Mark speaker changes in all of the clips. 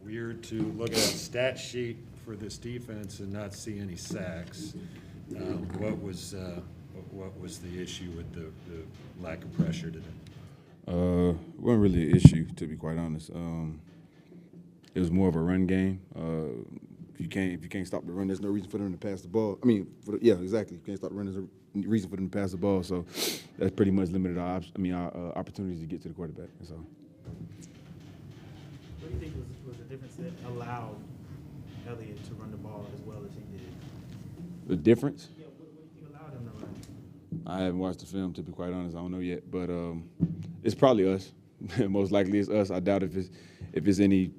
Speaker 1: weird to look at a stat sheet for this defense and not see any sacks. What was the issue with the lack of pressure today?
Speaker 2: It wasn't really an issue, to be quite honest. It was more of a run game. If you can't stop the run, there's no reason for them to pass the ball. I mean, yeah, exactly. You can't stop the run, there's no reason for them to pass the ball. So that's pretty much limited our opportunities to get to the quarterback. So.
Speaker 3: What do you think was the difference that allowed Elliott to run the ball as well as he did?
Speaker 2: The difference?
Speaker 3: Yeah, what do you think allowed him to run?
Speaker 2: I haven't watched the film, to be quite honest. I don't know yet, but it's probably us. Most likely it's us. I doubt if it's any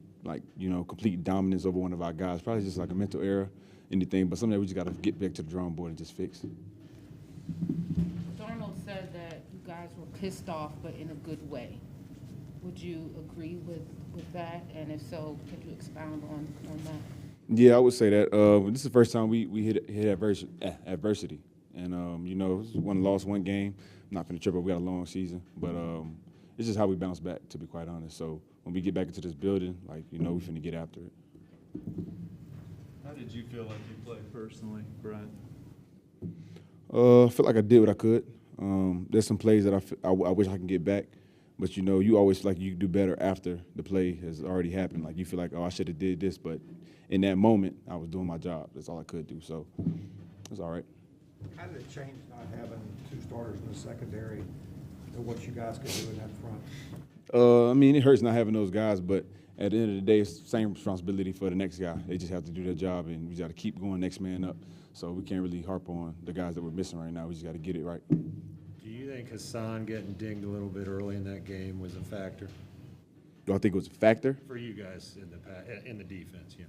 Speaker 2: complete dominance over one of our guys. Probably just like a mental error, anything. But something that we just got to get back to the drawing board and just fix.
Speaker 4: Darnold said that you guys were pissed off, but in a good way. Would you agree with that? And if so, could you expound on that?
Speaker 2: Yeah, I would say that. This is the first time we hit adversity. And, one loss, one game. I'm not going to trip up. We got a long season. But it's just how we bounce back, to be quite honest. So when we get back into this building, we finna get after it.
Speaker 5: How did you feel like you played personally, Brian?
Speaker 2: I feel like I did what I could. There's some plays that I wish I can get back. But, you always feel like you do better after the play has already happened. Like, you feel like, oh, I should have did this. But in that moment, I was doing my job. That's all I could do. So it's all right.
Speaker 6: How did it change not having two starters in the secondary and what you guys could do in that front?
Speaker 2: It hurts not having those guys, but at the end of the day, it's the same responsibility for the next guy. They just have to do their job, and we got to keep going next man up. So we can't really harp on the guys that we're missing right now. We just got to get it right.
Speaker 1: Do you think Hassan getting dinged a little bit early in that game was a factor?
Speaker 2: Do I think it was a factor?
Speaker 1: For you guys in the defense, yeah.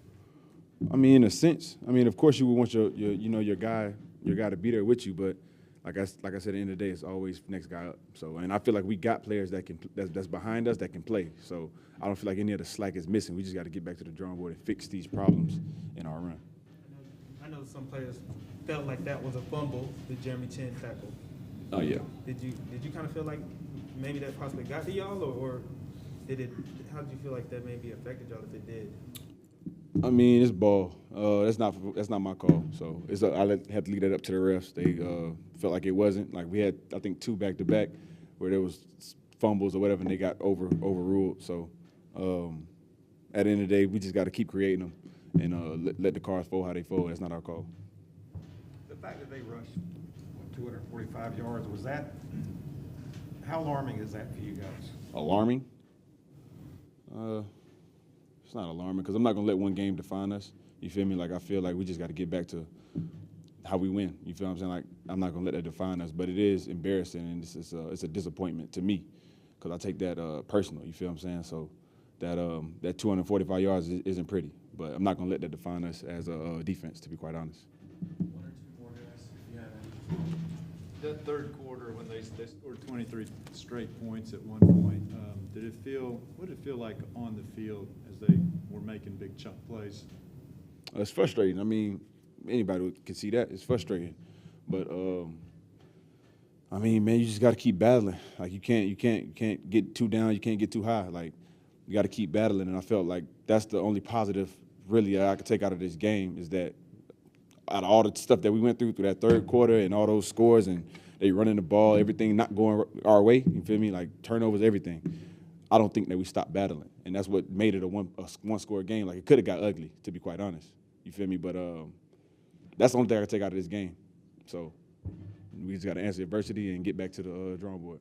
Speaker 2: In a sense. Of course you would want your guy to be there with you, but like I said, at the end of the day, it's always next guy up. So, and I feel like we got players that's behind us that can play. So I don't feel like any of the slack is missing. We just got to get back to the drawing board and fix these problems in our run.
Speaker 3: I know some players felt like that was a fumble, the Jeremy Chin tackle.
Speaker 2: Oh yeah.
Speaker 3: Did you kind of feel like maybe that possibly got to y'all, or did it? How did you feel like that maybe affected y'all if it did?
Speaker 2: It's ball. That's not my call. So I had to leave that up to the refs. They felt like it wasn't. Like we had, I think, 2 back-to-back where there was fumbles or whatever, and they got overruled. So at the end of the day, we just got to keep creating them and let the cards fall how they fall. That's not our call.
Speaker 6: The fact that they rushed 245 yards, how alarming is that for you guys?
Speaker 2: Alarming? It's not alarming because I'm not going to let one game define us. You feel me? Like, I feel like we just got to get back to how we win. You feel what I'm saying? Like, I'm not going to let that define us. But it is embarrassing, and it's a disappointment to me because I take that personal. You feel what I'm saying? So that 245 yards isn't pretty. But I'm not going to let that define us as a defense, to be quite honest.
Speaker 5: One or two more guys, if you have any. That third quarter when they scored 23 straight points at one point, what did it feel like on the field as they were making big chunk plays?
Speaker 2: It's frustrating. Anybody can see that. It's frustrating. But, man, you just got to keep battling. Like, you can't get too down. You can't get too high. Like, you got to keep battling. And I felt like that's the only positive, really, I could take out of this game is that out of all the stuff that we went through that third quarter and all those scores and they running the ball, everything not going our way, you feel me? Like, turnovers, everything. I don't think that we stopped battling. And that's what made it a one-score game. Like, it could have got ugly, to be quite honest. You feel me? But that's the only thing I can take out of this game. So we just got to answer adversity and get back to the drawing board.